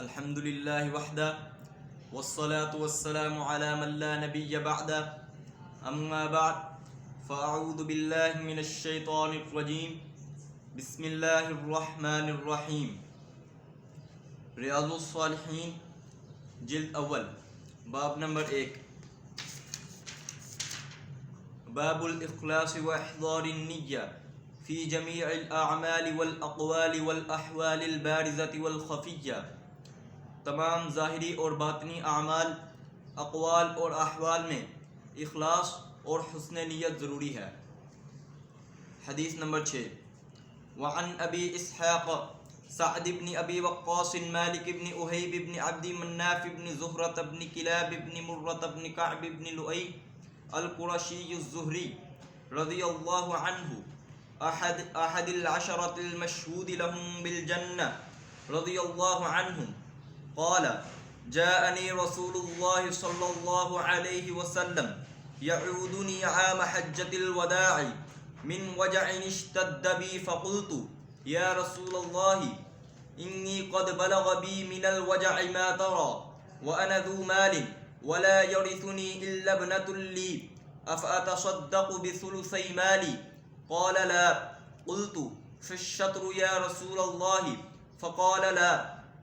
الحمد لله وحده والصلاة والسلام على من لا نبي بعده أما بعد فأعوذ بالله من الشيطان الرجيم بسم الله الرحمن الرحیم۔ ریاض الصالحین جلد اول باب نمبر 1 باب الاخلاص واحضار النیہ فی جمیع الاعمال والاقوال والاحوال البارزة والخفیہ۔ تمام ظاہری اور باطنی اعمال، اقوال اور احوال میں اخلاص اور حسن نیت ضروری ہے۔ حدیث نمبر 6 وعن ابی اسحاق سعد بن ابی وقاص مالک بن اہیب بن عبد مناف بن زہرة بن کلاب بن مرة بن کعب بن لؤی القرشی الزہری رضی اللہ عنہ احد العشرة المشہود لهم بالجنہ رضی اللہ عنہ قال جاءني رسول الله صلى الله عليه وسلم يعودني عام حجة الوداع من وجع اشتد بي فقلت يا رسول الله إني قد بلغ بي من الوجع ما ترى وأنا ذو مال ولا يرثني إلا ابنة لي أفأتصدق بثلثي مالي قال لا قلت فالشطر يا رسول الله فقال لا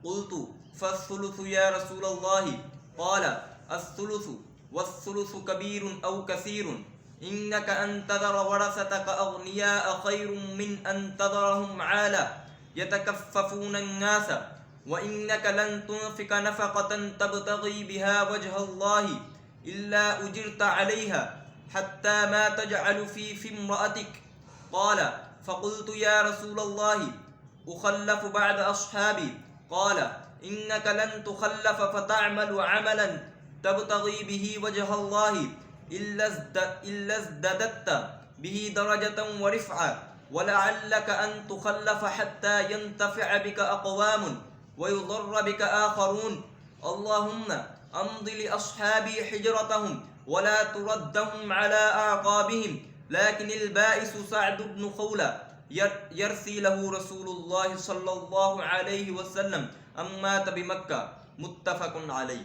قلت فالثلث يا رسول الله قال الثلث والثلث كبير أو كثير إنك أن تذر ورثتك أغنياء خير من أن تذرهم عالة يتكففون الناس وإنك لن تنفق نفقة تبتغي بها وجه الله إلا أجرت عليها حتى ما تجعل في امرأتك قال فقلت يا رسول الله أخلف بعد أصحابي قال إنك لن تخلف فتعمل عملا تبتغي به وجه الله إلا ازددت به درجة ورفعة ولعلك أن تخلف حتى ينتفع بك أقوام ويضر بك آخرون اللهم أمض لأصحابي حجرتهم ولا تردهم على أعقابهم لكن البائس سعد بن خولة يرثي له رسول الله صلى الله عليه وسلم امات بمکہ متفق علیہ۔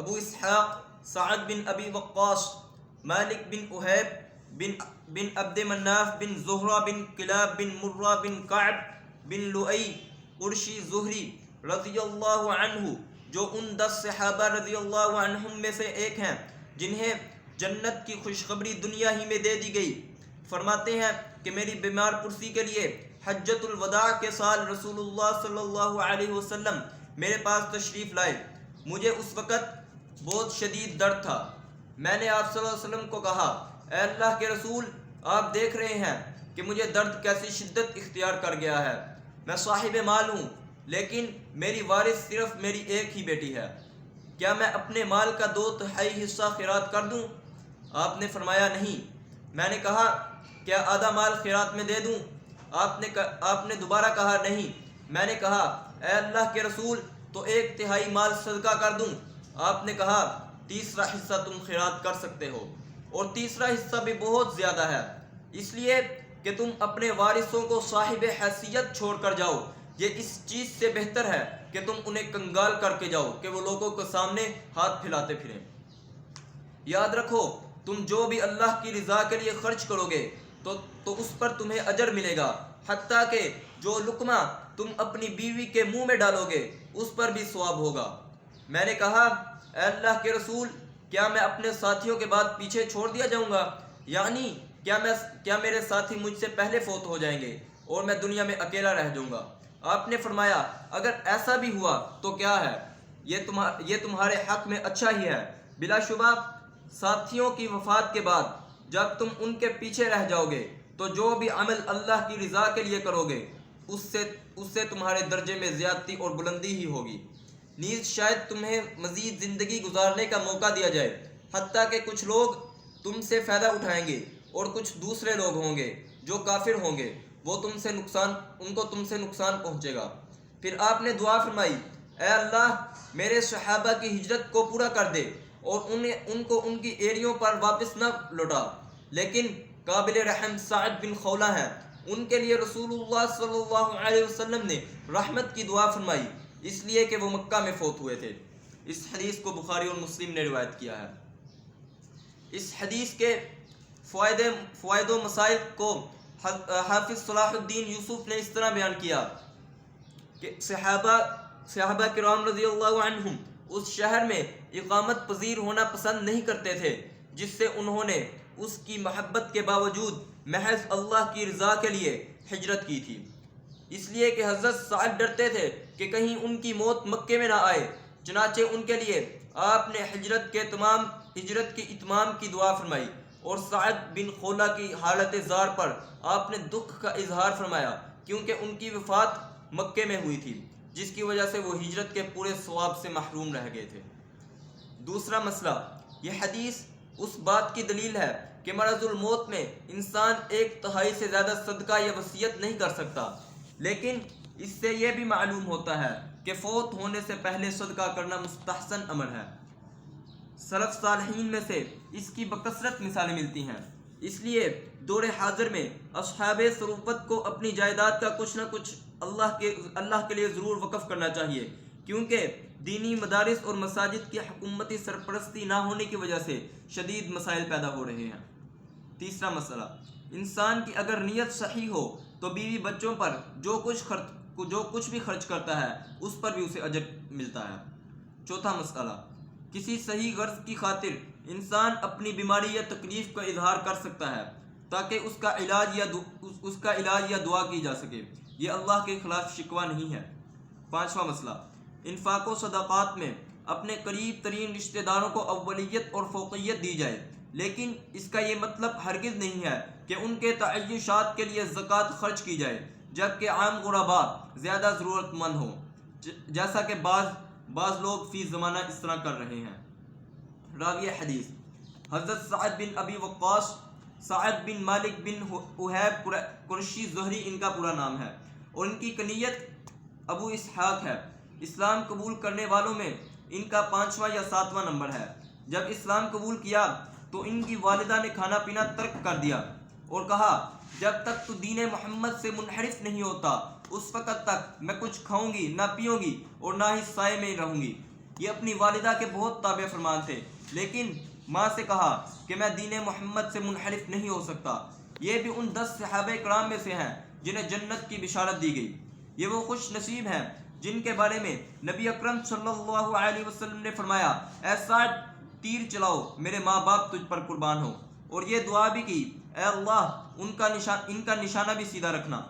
ابو اسحاق سعد بن ابی وقاص مالک بن اہیب بن عبد مناف بن زہرہ بن کلاب بن مرہ بن کعب بن لؤی قرشی زہری رضی اللہ عنہ جو ان 10 صحابہ رضی اللہ عنہم میں سے ایک ہیں جنہیں جنت کی خوشخبری دنیا ہی میں دے دی گئی، فرماتے ہیں کہ میری بیمار پرسی کے لیے حجۃ الوداع کے سال رسول اللہ صلی اللہ علیہ وسلم میرے پاس تشریف لائے۔ مجھے اس وقت بہت شدید درد تھا۔ میں نے آپ صلی اللہ علیہ وسلم کو کہا اے اللہ کے رسول، آپ دیکھ رہے ہیں کہ مجھے درد کیسی شدت اختیار کر گیا ہے۔ میں صاحب مال ہوں لیکن میری وارث صرف میری ایک ہی بیٹی ہے، کیا میں اپنے مال کا 2/3 حصہ خیرات کر دوں؟ آپ نے فرمایا نہیں۔ میں نے کہا کیا آدھا مال خیرات میں دے دوں؟ آپ نے دوبارہ کہا نہیں۔ میں نے کہا اے اللہ کے رسول تو 1/3 مال صدقہ کر دوں؟ آپ نے کہا تیسرا حصہ تم خیرات کر سکتے ہو، اور تیسرا حصہ بھی بہت زیادہ ہے، اس لیے کہ تم اپنے وارثوں کو صاحب حیثیت چھوڑ کر جاؤ۔ یہ اس چیز سے بہتر ہے کہ تم انہیں کنگال کر کے جاؤ کہ وہ لوگوں کے سامنے ہاتھ پھیلاتے پھریں۔ یاد رکھو تم جو بھی اللہ کی رضا کے لیے خرچ کرو گے تو اس پر تمہیں اجر ملے گا، حتیٰ کہ جو لقمہ تم اپنی بیوی کے منہ میں ڈالو گے اس پر بھی ثواب ہوگا۔ میں نے کہا اے اللہ کے رسول، کیا میں اپنے ساتھیوں کے بعد پیچھے چھوڑ دیا جاؤں گا؟ یعنی کیا میرے ساتھی مجھ سے پہلے فوت ہو جائیں گے اور میں دنیا میں اکیلا رہ جاؤں گا؟ آپ نے فرمایا اگر ایسا بھی ہوا تو کیا ہے، یہ تمہارے حق میں اچھا ہی ہے۔ بلا شبہ ساتھیوں کی وفات کے بعد جب تم ان کے پیچھے رہ جاؤ گے تو جو بھی عمل اللہ کی رضا کے لیے کرو گے اس سے تمہارے درجے میں زیادتی اور بلندی ہی ہوگی۔ نیز شاید تمہیں مزید زندگی گزارنے کا موقع دیا جائے، حتیٰ کہ کچھ لوگ تم سے فائدہ اٹھائیں گے اور کچھ دوسرے لوگ ہوں گے جو کافر ہوں گے، ان کو تم سے نقصان پہنچے گا۔ پھر آپ نے دعا فرمائی اے اللہ میرے صحابہ کی ہجرت کو پورا کر دے اور ان کو ان کی ایڑیوں پر واپس نہ لوٹا، لیکن قابل رحم سعد بن خولہ ہیں، ان کے لیے رسول اللہ صلی اللہ علیہ وسلم نے رحمت کی دعا فرمائی، اس لیے کہ وہ مکہ میں فوت ہوئے تھے۔ اس حدیث کو بخاری اور مسلم نے روایت کیا ہے۔ اس حدیث کے فوائد و مسائل کو حافظ صلاح الدین یوسف نے اس طرح بیان کیا کہ صحابہ کرام رضی اللہ عنہم اس شہر میں اقامت پذیر ہونا پسند نہیں کرتے تھے جس سے انہوں نے اس کی محبت کے باوجود محض اللہ کی رضا کے لیے ہجرت کی تھی، اس لیے کہ حضرت سعد ڈرتے تھے کہ کہیں ان کی موت مکے میں نہ آئے، چنانچہ ان کے لیے آپ نے ہجرت کے اتمام کی دعا فرمائی، اور سعد بن خولہ کی حالت زار پر آپ نے دکھ کا اظہار فرمایا کیونکہ ان کی وفات مکے میں ہوئی تھی، جس کی وجہ سے وہ ہجرت کے پورے ثواب سے محروم رہ گئے تھے۔ دوسرا مسئلہ، یہ حدیث اس بات کی دلیل ہے کہ مرض الموت میں انسان 1/3 سے زیادہ صدقہ یا وصیت نہیں کر سکتا، لیکن اس سے یہ بھی معلوم ہوتا ہے کہ فوت ہونے سے پہلے صدقہ کرنا مستحسن امر ہے۔ سلف صالحین میں سے اس کی بکثرت مثالیں ملتی ہیں، اس لیے دور حاضر میں اصحاب ثروت کو اپنی جائیداد کا کچھ نہ کچھ اللہ کے لیے ضرور وقف کرنا چاہیے، کیونکہ دینی مدارس اور مساجد کی حکومتی سرپرستی نہ ہونے کی وجہ سے شدید مسائل پیدا ہو رہے ہیں۔ تیسرا مسئلہ، انسان کی اگر نیت صحیح ہو تو بیوی بچوں پر جو کچھ بھی خرچ کرتا ہے اس پر بھی اسے اجر ملتا ہے۔ چوتھا مسئلہ، کسی صحیح غرض کی خاطر انسان اپنی بیماری یا تکلیف کا اظہار کر سکتا ہے تاکہ اس کا علاج یا دعا کی جا سکے، یہ اللہ کے خلاف شکوہ نہیں ہے۔ پانچواں مسئلہ، انفاق و صدقات میں اپنے قریب ترین رشتہ داروں کو اولیت اور فوقیت دی جائے، لیکن اس کا یہ مطلب ہرگز نہیں ہے کہ ان کے تعیشات کے لیے زکوٰۃ خرچ کی جائے جبکہ عام غرباء زیادہ ضرورت مند ہوں، جیسا کہ بعض لوگ فی زمانہ اس طرح کر رہے ہیں۔ راوی حدیث حضرت سعد بن ابی وقاص، سعد بن مالک بن اہیب قرشی زہری ان کا پورا نام ہے، اور ان کی کنیت ابو اسحاق ہے۔ اسلام قبول کرنے والوں میں ان کا 5واں یا 7واں نمبر ہے۔ جب اسلام قبول کیا تو ان کی والدہ نے کھانا پینا ترک کر دیا اور کہا، جب تک تو دین محمد سے منحرف نہیں ہوتا اس وقت تک میں کچھ کھاؤں گی نہ پیوں گی اور نہ ہی سائے میں رہوں گی۔ یہ اپنی والدہ کے بہت تابع فرمان تھے، لیکن ماں سے کہا کہ میں دین محمد سے منحرف نہیں ہو سکتا۔ یہ بھی ان 10 صحابہ کرام میں سے ہیں جنہیں جنت کی بشارت دی گئی۔ یہ وہ خوش نصیب ہیں جن کے بارے میں نبی اکرم صلی اللہ علیہ وسلم نے فرمایا، اے سعد تیر چلاؤ، میرے ماں باپ تجھ پر قربان ہو، اور یہ دعا بھی کی، اے اللہ ان کا نشانہ بھی سیدھا رکھنا۔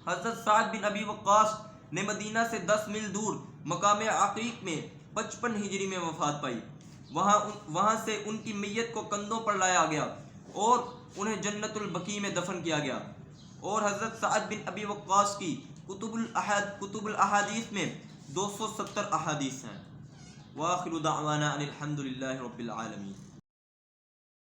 حضرت سعد بن ابی وقاص نے مدینہ سے 10 میل دور مقام عقیق میں 55 ہجری میں وفات پائی۔ وہاں سے ان کی میت کو کندھوں پر لایا گیا اور انہیں جنت البقیع میں دفن کیا گیا، اور حضرت سعد بن ابی وقاص کی کتب الاحادیث میں 270 احادیث ہیں۔ وآخر دعوانا ان الحمد للہ رب العالمین۔